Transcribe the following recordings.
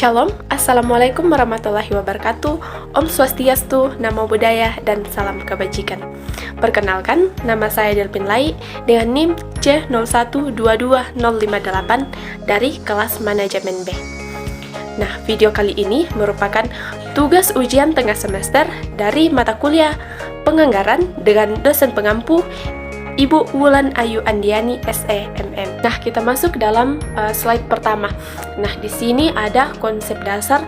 Shalom, Assalamualaikum warahmatullahi wabarakatuh. Om Swastiastu, Namo Buddhaya, dan salam kebajikan. Perkenalkan, nama saya Delpin Lai dengan NIM C0122058 dari kelas Manajemen B. Nah, video kali ini merupakan tugas ujian tengah semester dari mata kuliah Penganggaran dengan dosen pengampu Ibu Wulan Ayu Andiani SEMM. Nah, kita masuk dalam slide pertama. Nah, di sini ada konsep dasar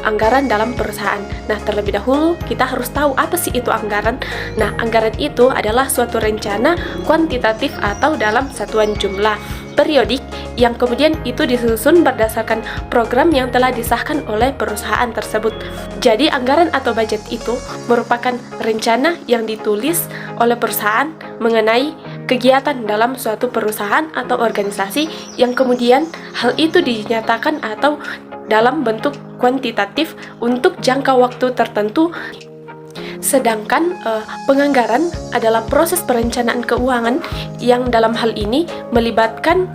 anggaran dalam perusahaan. Nah, terlebih dahulu kita harus tahu apa sih itu anggaran. Nah, anggaran itu adalah suatu rencana kuantitatif atau dalam satuan jumlah periodik yang kemudian itu disusun berdasarkan program yang telah disahkan oleh perusahaan tersebut. Jadi, anggaran atau budget itu merupakan rencana yang ditulis oleh perusahaan mengenai kegiatan dalam suatu perusahaan atau organisasi yang kemudian hal itu dinyatakan atau dalam bentuk kuantitatif untuk jangka waktu tertentu. Sedangkan penganggaran adalah proses perencanaan keuangan yang dalam hal ini melibatkan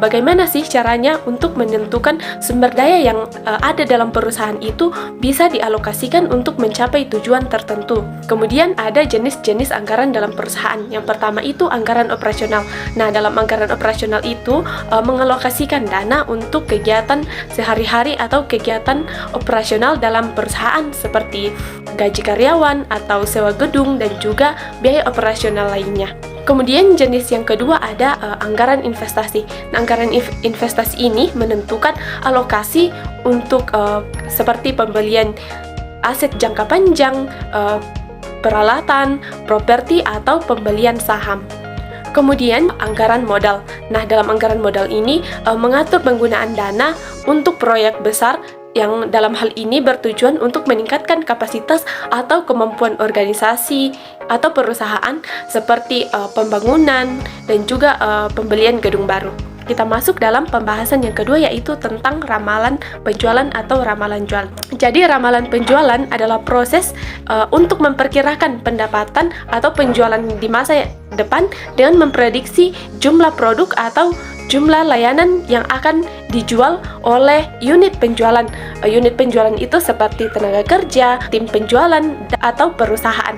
bagaimana sih caranya untuk menentukan sumber daya yang ada dalam perusahaan itu bisa dialokasikan untuk mencapai tujuan tertentu. Kemudian ada jenis-jenis anggaran dalam perusahaan. Yang pertama itu anggaran operasional. Nah, dalam anggaran operasional itu mengalokasikan dana untuk kegiatan sehari-hari atau kegiatan operasional dalam perusahaan seperti gaji karyawan atau sewa gedung dan juga biaya operasional lainnya. Kemudian jenis yang kedua ada anggaran investasi. Nah, anggaran investasi ini menentukan alokasi untuk seperti pembelian aset jangka panjang, peralatan, properti atau pembelian saham. Kemudian anggaran modal. Nah, dalam anggaran modal ini mengatur penggunaan dana untuk proyek besar yang dalam hal ini bertujuan untuk meningkatkan kapasitas atau kemampuan organisasi atau perusahaan seperti pembangunan dan juga pembelian gedung baru. Kita masuk dalam pembahasan yang kedua yaitu tentang ramalan penjualan atau ramalan jual. Jadi ramalan penjualan adalah proses untuk memperkirakan pendapatan atau penjualan di masa depan dengan memprediksi jumlah produk atau jumlah layanan yang akan dijual oleh unit penjualan. Unit penjualan itu seperti tenaga kerja, tim penjualan, atau perusahaan.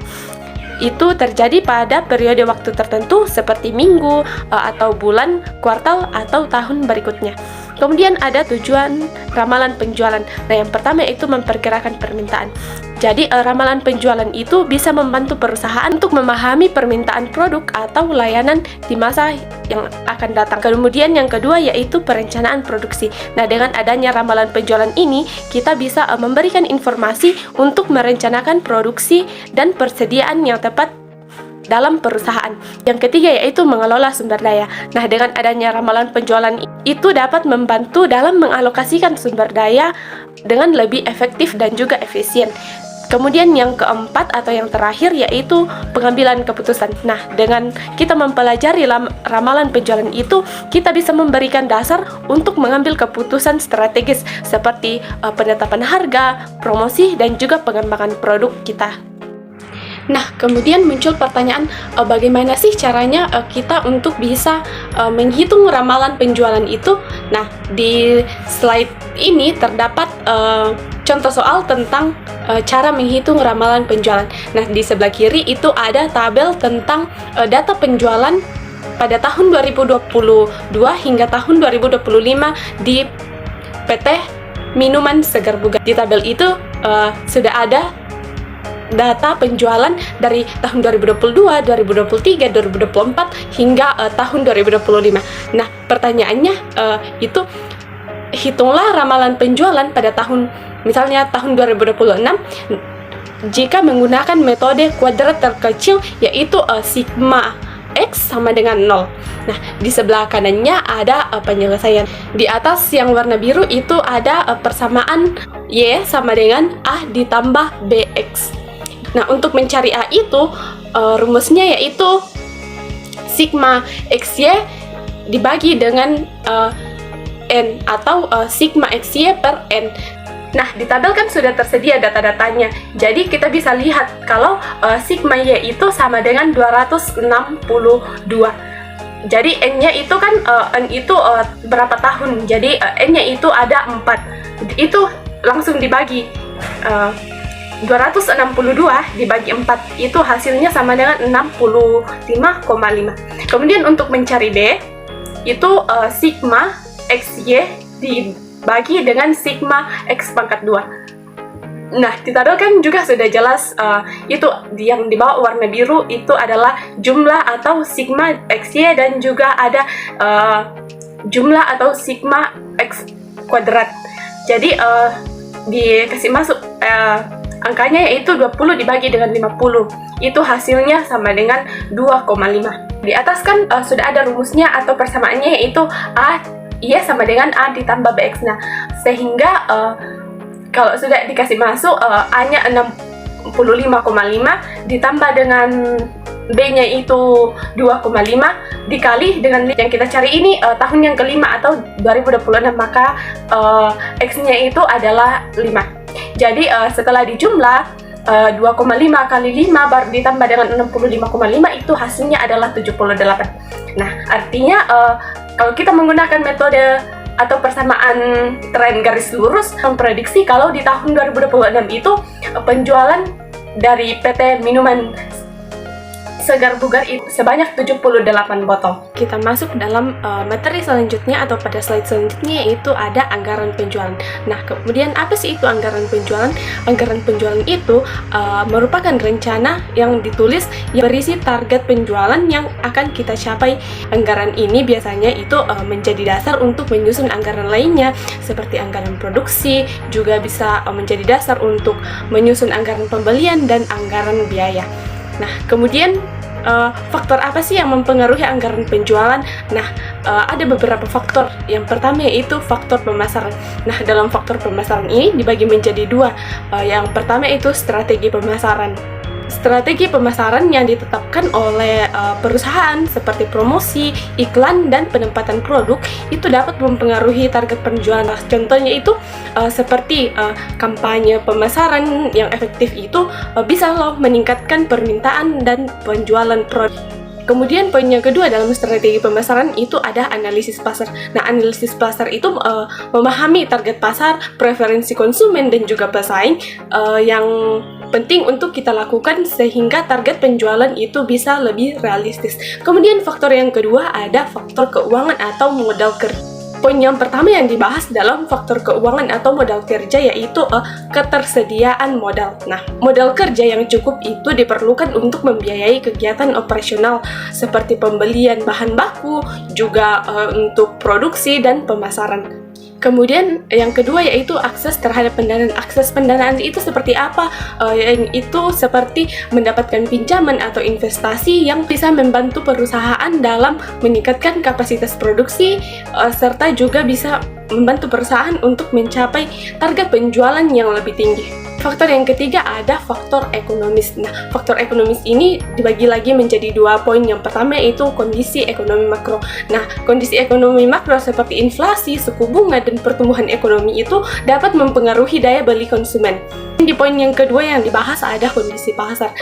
Itu terjadi pada periode waktu tertentu seperti minggu, atau bulan, kuartal, atau tahun berikutnya. Kemudian ada tujuan ramalan penjualan. Nah, yang pertama itu memperkirakan permintaan. Jadi, ramalan penjualan itu bisa membantu perusahaan untuk memahami permintaan produk atau layanan di masa yang akan datang. Kemudian yang kedua yaitu perencanaan produksi. Nah, dengan adanya ramalan penjualan ini, kita bisa memberikan informasi untuk merencanakan produksi dan persediaan yang tepat dalam perusahaan. Yang ketiga yaitu mengelola sumber daya. Nah, dengan adanya ramalan penjualan itu dapat membantu dalam mengalokasikan sumber daya dengan lebih efektif dan juga efisien. Kemudian yang keempat atau yang terakhir yaitu pengambilan keputusan. Nah, dengan kita mempelajari ramalan penjualan itu, kita bisa memberikan dasar untuk mengambil keputusan strategis seperti penetapan harga, promosi, dan juga pengembangan produk kita. Nah, kemudian muncul pertanyaan, bagaimana sih caranya kita untuk bisa menghitung ramalan penjualan itu? Nah, di slide ini terdapat contoh soal tentang cara menghitung ramalan penjualan. Nah, di sebelah kiri itu ada tabel tentang data penjualan pada tahun 2022 hingga tahun 2025 di PT Minuman Segar Bugar. Di tabel itu sudah ada data penjualan dari tahun 2022, 2023, 2024 hingga tahun 2025. Nah, pertanyaannya itu hitunglah ramalan penjualan pada misalnya tahun 2026 jika menggunakan metode kuadrat terkecil yaitu sigma X sama dengan 0. Nah, di sebelah kanannya ada penyelesaian. Di atas yang warna biru itu ada persamaan Y sama dengan A ditambah BX. Nah, untuk mencari A itu rumusnya yaitu sigma XY dibagi dengan N atau sigma XY per N. Nah, di tabel kan sudah tersedia data-datanya. Jadi kita bisa lihat kalau sigma Y itu sama dengan 262. Jadi N-nya itu kan N itu berapa tahun. Jadi N-nya itu ada 4. itu langsung dibagi 262 dibagi 4 itu hasilnya sama dengan 65,5. Kemudian untuk mencari B itu sigma XY dibagi dengan sigma X pangkat 2. Nah, di tabel kan juga sudah jelas itu yang di bawah warna biru itu adalah jumlah atau sigma XY dan juga ada jumlah atau sigma X kuadrat. Jadi dikasih masuk angkanya yaitu 20 dibagi dengan 50. Itu hasilnya sama dengan 2,5. Di atas kan sudah ada rumusnya atau persamaannya yaitu A Y sama dengan A ditambah BX. Nah, sehingga kalau sudah dikasih masuk A-nya 65,5 ditambah dengan B-nya itu 2,5 dikali dengan yang kita cari ini tahun yang kelima atau 2026, maka X-nya itu adalah 5. Jadi setelah dijumlah 2,5 kali 5 baru ditambah dengan 65,5 itu hasilnya adalah 78. Nah, artinya kalau kita menggunakan metode atau persamaan tren garis lurus memprediksi kalau di tahun 2026 itu penjualan dari PT Minuman Segar Bugar itu sebanyak 78 botol. Kita masuk dalam materi selanjutnya atau pada slide selanjutnya yaitu ada anggaran penjualan. Nah, kemudian apa sih itu anggaran penjualan? Anggaran penjualan itu merupakan rencana yang ditulis yang berisi target penjualan yang akan kita capai. Anggaran ini biasanya itu menjadi dasar untuk menyusun anggaran lainnya seperti anggaran produksi, juga bisa menjadi dasar untuk menyusun anggaran pembelian dan anggaran biaya. Nah, kemudian faktor apa sih yang mempengaruhi anggaran penjualan? Nah, ada beberapa faktor. Yang pertama yaitu faktor pemasaran. Nah, dalam faktor pemasaran ini dibagi menjadi dua. Yang pertama itu strategi pemasaran. Strategi pemasaran yang ditetapkan oleh perusahaan seperti promosi, iklan, dan penempatan produk itu dapat mempengaruhi target penjualan. Contohnya itu seperti kampanye pemasaran yang efektif itu bisa loh meningkatkan permintaan dan penjualan produk. Kemudian poin yang kedua dalam strategi pemasaran itu ada analisis pasar. Nah, analisis pasar itu memahami target pasar, preferensi konsumen, dan juga pesaing yang penting untuk kita lakukan sehingga target penjualan itu bisa lebih realistis. Kemudian faktor yang kedua ada faktor keuangan atau modal kerja. Poin yang pertama yang dibahas dalam faktor keuangan atau modal kerja yaitu ketersediaan modal. Nah, modal kerja yang cukup itu diperlukan untuk membiayai kegiatan operasional seperti pembelian bahan baku, juga untuk produksi dan pemasaran. Kemudian yang kedua yaitu akses terhadap pendanaan. Akses pendanaan itu seperti apa? Yang itu seperti mendapatkan pinjaman atau investasi yang bisa membantu perusahaan dalam meningkatkan kapasitas produksi, serta juga bisa membantu perusahaan untuk mencapai target penjualan yang lebih tinggi. Faktor yang ketiga ada faktor ekonomis. Nah, faktor ekonomis ini dibagi lagi menjadi dua poin. Yang pertama yaitu kondisi ekonomi makro. Nah, kondisi ekonomi makro seperti inflasi, suku bunga, dan pertumbuhan ekonomi itu dapat mempengaruhi daya beli konsumen. Di poin yang kedua yang dibahas ada kondisi pasar.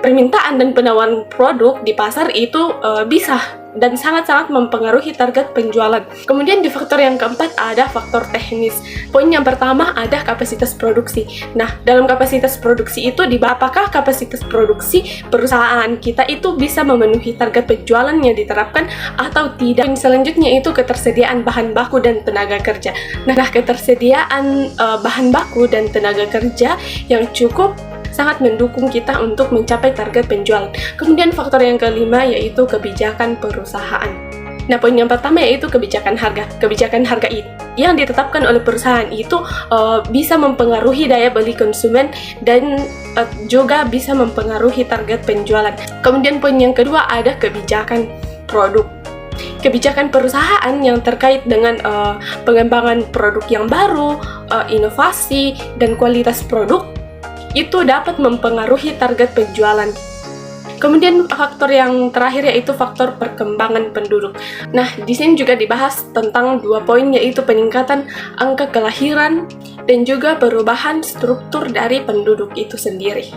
Permintaan dan penawaran produk di pasar itu bisa dan sangat-sangat mempengaruhi target penjualan. Kemudian di faktor yang keempat ada faktor teknis. Poin yang pertama ada kapasitas produksi. Nah, dalam kapasitas produksi itu apakah kapasitas produksi perusahaan kita itu bisa memenuhi target penjualan yang diterapkan atau tidak. Poin selanjutnya itu ketersediaan bahan baku dan tenaga kerja. Nah, ketersediaan bahan baku dan tenaga kerja yang cukup sangat mendukung kita untuk mencapai target penjualan. Kemudian faktor yang kelima yaitu kebijakan perusahaan. Nah, poin yang pertama yaitu kebijakan harga. Kebijakan harga yang ditetapkan oleh perusahaan itu bisa mempengaruhi daya beli konsumen dan juga bisa mempengaruhi target penjualan. Kemudian poin yang kedua ada kebijakan produk. Kebijakan perusahaan yang terkait dengan pengembangan produk yang baru, inovasi, dan kualitas produk itu dapat mempengaruhi target penjualan. Kemudian faktor yang terakhir yaitu faktor perkembangan penduduk. Nah, di sini juga dibahas tentang dua poin yaitu peningkatan angka kelahiran dan juga perubahan struktur dari penduduk itu sendiri.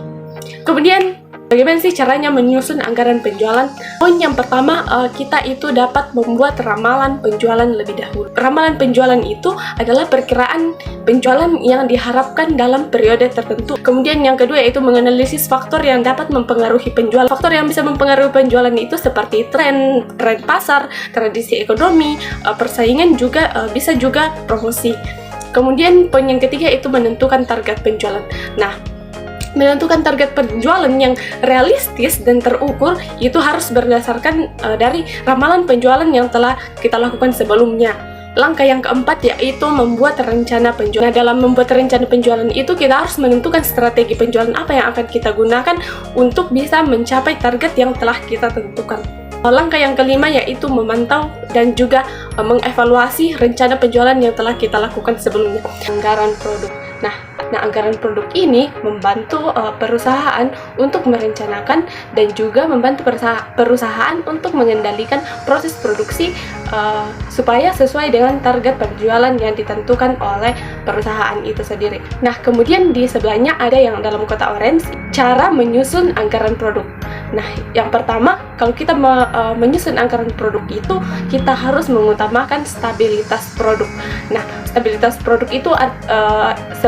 Kemudian, bagaimana sih caranya menyusun anggaran penjualan? Poin yang pertama, kita itu dapat membuat ramalan penjualan lebih dahulu. Ramalan penjualan itu adalah perkiraan penjualan yang diharapkan dalam periode tertentu. Kemudian yang kedua yaitu menganalisis faktor yang dapat mempengaruhi penjualan. Faktor yang bisa mempengaruhi penjualan itu seperti tren pasar, tradisi ekonomi, persaingan juga bisa juga promosi. Kemudian poin yang ketiga itu menentukan target penjualan. Nah, menentukan target penjualan yang realistis dan terukur itu harus berdasarkan dari ramalan penjualan yang telah kita lakukan sebelumnya. Langkah yang keempat yaitu membuat rencana penjualan. Nah, dalam membuat rencana penjualan itu kita harus menentukan strategi penjualan apa yang akan kita gunakan untuk bisa mencapai target yang telah kita tentukan. Langkah yang kelima yaitu memantau dan juga mengevaluasi rencana penjualan yang telah kita lakukan sebelumnya. Anggaran produk. Nah, anggaran produk ini membantu perusahaan untuk merencanakan dan juga membantu perusahaan untuk mengendalikan proses produksi supaya sesuai dengan target penjualan yang ditentukan oleh perusahaan itu sendiri. Nah, kemudian di sebelahnya ada yang dalam kotak orange, cara menyusun anggaran produk. Nah, yang pertama, kalau kita menyusun anggaran produk itu, kita harus mengutamakan stabilitas produk. Nah, stabilitas produk itu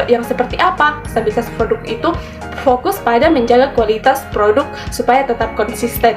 yang seperti apa? Stabilitas produk itu fokus pada menjaga kualitas produk supaya tetap konsisten.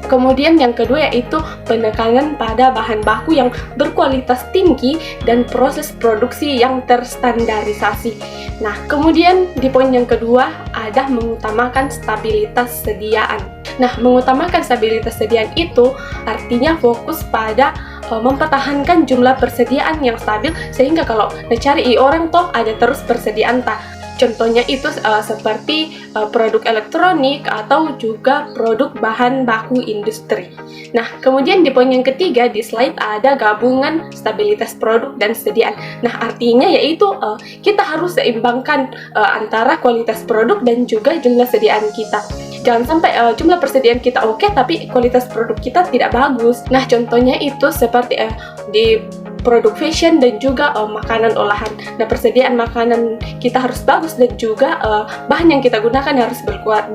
Kemudian yang kedua yaitu penekanan pada bahan baku yang berkualitas tinggi dan proses produksi yang terstandarisasi. Nah, kemudian di poin yang kedua ada mengutamakan stabilitas sediaan. Nah, mengutamakan stabilitas sediaan itu artinya fokus pada mempertahankan jumlah persediaan yang stabil sehingga kalau cari orang toh ada terus persediaan tak. Contohnya itu seperti produk elektronik atau juga produk bahan baku industri. Nah, kemudian di poin yang ketiga di slide ada gabungan stabilitas produk dan sediaan. Nah, artinya yaitu kita harus seimbangkan antara kualitas produk dan juga jumlah sediaan kita. Jangan sampai jumlah persediaan kita oke, tapi kualitas produk kita tidak bagus. Nah, contohnya itu seperti di produk fashion dan juga makanan olahan. Nah, persediaan makanan kita harus bagus dan juga bahan yang kita gunakan harus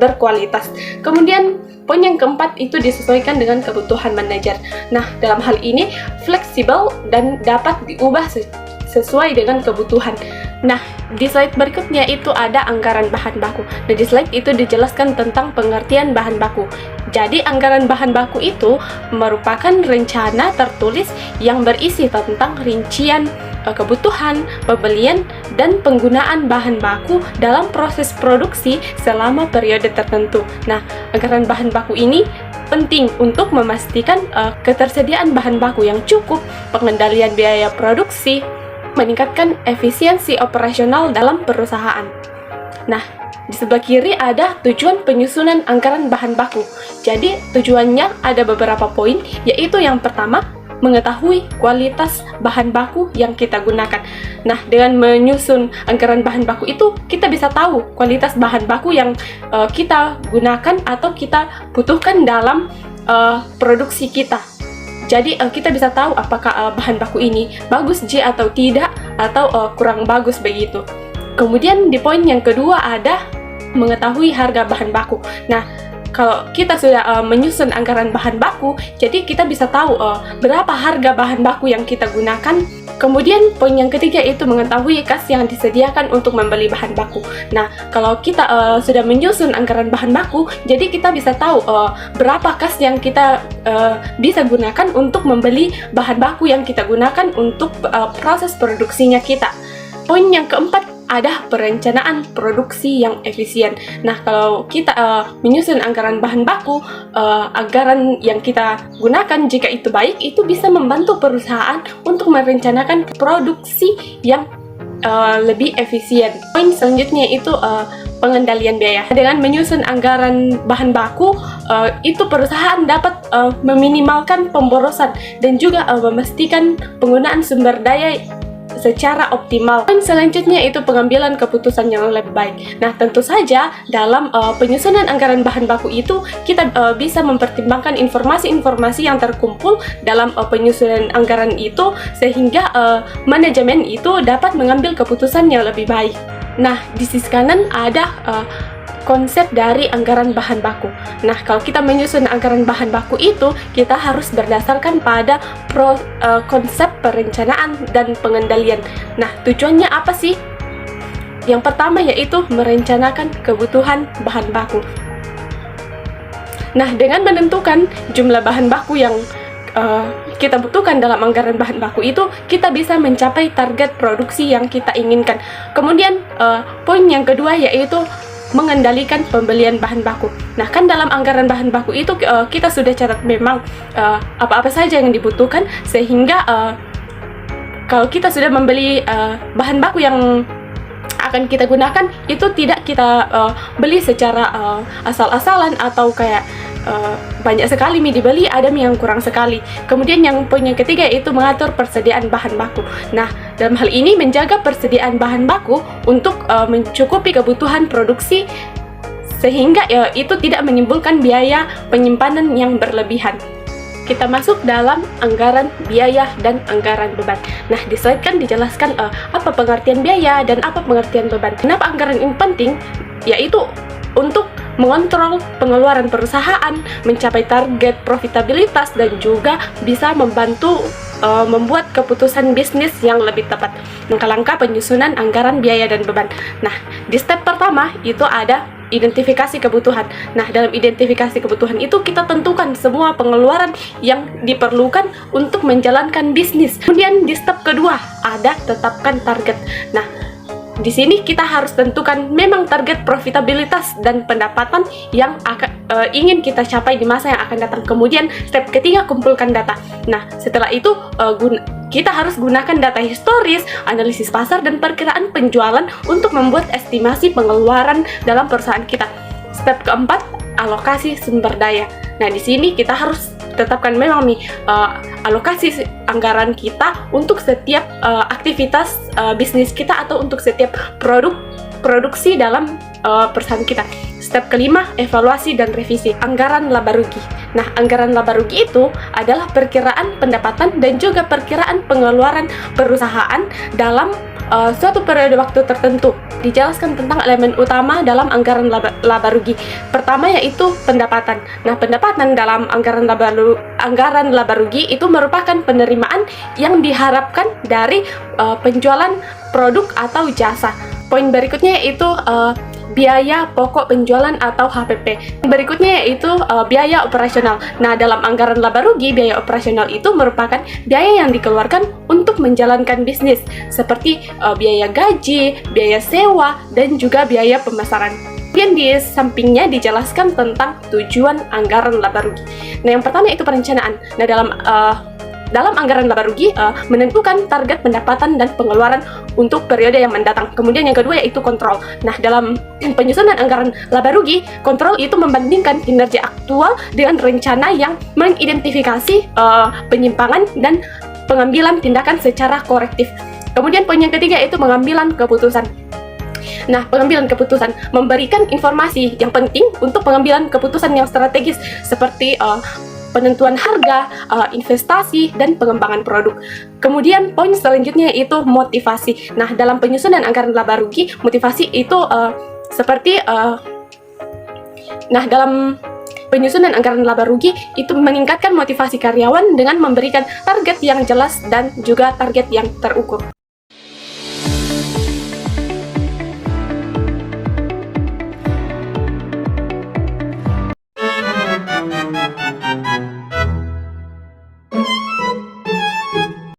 berkualitas. Kemudian poin yang keempat itu disesuaikan dengan kebutuhan manajer. Nah, dalam hal ini fleksibel dan dapat diubah sesuai dengan kebutuhan. Nah, di slide berikutnya itu ada anggaran bahan baku. Nah, di slide itu dijelaskan tentang pengertian bahan baku. Jadi, anggaran bahan baku itu merupakan rencana tertulis yang berisi tentang rincian kebutuhan, pembelian, dan penggunaan bahan baku dalam proses produksi selama periode tertentu. Nah, anggaran bahan baku ini penting untuk memastikan ketersediaan bahan baku yang cukup, pengendalian biaya produksi, meningkatkan efisiensi operasional dalam perusahaan. Nah, di sebelah kiri ada tujuan penyusunan anggaran bahan baku. Jadi, tujuannya ada beberapa poin, yaitu yang pertama, mengetahui kualitas bahan baku yang kita gunakan. Nah, dengan menyusun anggaran bahan baku itu, kita bisa tahu kualitas bahan baku yang kita gunakan atau kita butuhkan dalam produksi kita. Jadi kita bisa tahu apakah bahan baku ini bagus atau tidak, atau kurang bagus begitu. Kemudian di poin yang kedua ada mengetahui harga bahan baku. Nah, kalau kita sudah menyusun anggaran bahan baku, jadi kita bisa tahu berapa harga bahan baku yang kita gunakan. Kemudian poin yang ketiga itu mengetahui kas yang disediakan untuk membeli bahan baku. Nah, kalau kita sudah menyusun anggaran bahan baku, jadi kita bisa tahu berapa kas yang kita bisa gunakan untuk membeli bahan baku yang kita gunakan untuk proses produksinya kita. Poin yang keempat ada perencanaan produksi yang efisien. Nah, kalau kita menyusun anggaran bahan baku, anggaran yang kita gunakan jika itu baik, itu bisa membantu perusahaan untuk merencanakan produksi yang lebih efisien. Poin selanjutnya itu pengendalian biaya. Dengan menyusun anggaran bahan baku, itu perusahaan dapat meminimalkan pemborosan dan juga memastikan penggunaan sumber daya secara optimal. Poin selanjutnya itu pengambilan keputusan yang lebih baik. Nah, tentu saja dalam penyusunan anggaran bahan baku itu kita bisa mempertimbangkan informasi-informasi yang terkumpul dalam penyusunan anggaran itu sehingga manajemen itu dapat mengambil keputusan yang lebih baik. Nah, di sisi kanan ada konsep dari anggaran bahan baku. Nah, kalau kita menyusun anggaran bahan baku itu, kita harus berdasarkan pada konsep perencanaan dan pengendalian. Nah, tujuannya apa sih? Yang pertama yaitu merencanakan kebutuhan bahan baku. Nah, dengan menentukan jumlah bahan baku yang kita butuhkan dalam anggaran bahan baku itu, kita bisa mencapai target produksi yang kita inginkan. Kemudian poin yang kedua yaitu mengendalikan pembelian bahan baku. Nah, kan dalam anggaran bahan baku itu kita sudah catat memang apa-apa saja yang dibutuhkan, sehingga kalau kita sudah membeli bahan baku yang akan kita gunakan, itu tidak kita beli secara asal-asalan atau kayak banyak sekali mie dibeli, ada mie yang kurang sekali. Kemudian yang poin yang ketiga yaitu mengatur persediaan bahan baku. Nah, dalam hal ini menjaga persediaan bahan baku untuk mencukupi kebutuhan produksi, sehingga itu tidak menimbulkan biaya penyimpanan yang berlebihan. Kita masuk dalam anggaran biaya dan anggaran beban. Nah, di slide kan dijelaskan apa pengertian biaya dan apa pengertian beban. Kenapa anggaran ini penting? Yaitu untuk mengontrol pengeluaran perusahaan, mencapai target profitabilitas, dan juga bisa membantu membuat keputusan bisnis yang lebih tepat. Langkah-langkah penyusunan anggaran biaya dan beban. Nah, di step pertama itu ada identifikasi kebutuhan. Nah, dalam identifikasi kebutuhan itu kita tentukan semua pengeluaran yang diperlukan untuk menjalankan bisnis. Kemudian di step kedua ada tetapkan target. Nah, di sini kita harus tentukan memang target profitabilitas dan pendapatan yang ingin kita capai di masa yang akan datang. Kemudian step ketiga, kumpulkan data. Nah, setelah itu kita harus gunakan data historis, analisis pasar, dan perkiraan penjualan untuk membuat estimasi pengeluaran dalam perusahaan kita. Step keempat, alokasi sumber daya. Nah, di sini kita harus tetapkan memang nih alokasi anggaran kita untuk setiap aktivitas bisnis kita atau untuk setiap produksi dalam perusahaan kita. Step kelima, evaluasi dan revisi anggaran laba rugi. Nah, anggaran laba rugi itu adalah perkiraan pendapatan dan juga perkiraan pengeluaran perusahaan dalam suatu periode waktu tertentu. Dijelaskan tentang elemen utama dalam anggaran laba rugi. Pertama yaitu pendapatan. Nah, pendapatan dalam anggaran laba rugi itu merupakan penerimaan yang diharapkan dari penjualan produk atau jasa. Poin berikutnya yaitu biaya pokok penjualan atau HPP. Berikutnya yaitu biaya operasional. Nah, dalam anggaran laba rugi, biaya operasional itu merupakan biaya yang dikeluarkan untuk menjalankan bisnis, seperti biaya gaji, biaya sewa, dan juga biaya pemasaran. Kemudian di sampingnya dijelaskan tentang tujuan anggaran laba rugi. Nah, yang pertama itu perencanaan. Nah, dalam anggaran laba rugi menentukan target pendapatan dan pengeluaran untuk periode yang mendatang. Kemudian yang kedua yaitu kontrol. Nah, dalam penyusunan anggaran laba rugi, kontrol itu membandingkan kinerja aktual dengan rencana yang mengidentifikasi penyimpangan dan pengambilan tindakan secara korektif. Kemudian poin yang ketiga yaitu pengambilan keputusan. Nah, pengambilan keputusan memberikan informasi yang penting untuk pengambilan keputusan yang strategis, seperti penentuan harga, investasi, dan pengembangan produk. Kemudian poin selanjutnya yaitu motivasi. Nah, dalam penyusunan anggaran laba rugi, motivasi itu dalam penyusunan anggaran laba rugi itu meningkatkan motivasi karyawan dengan memberikan target yang jelas dan juga target yang terukur.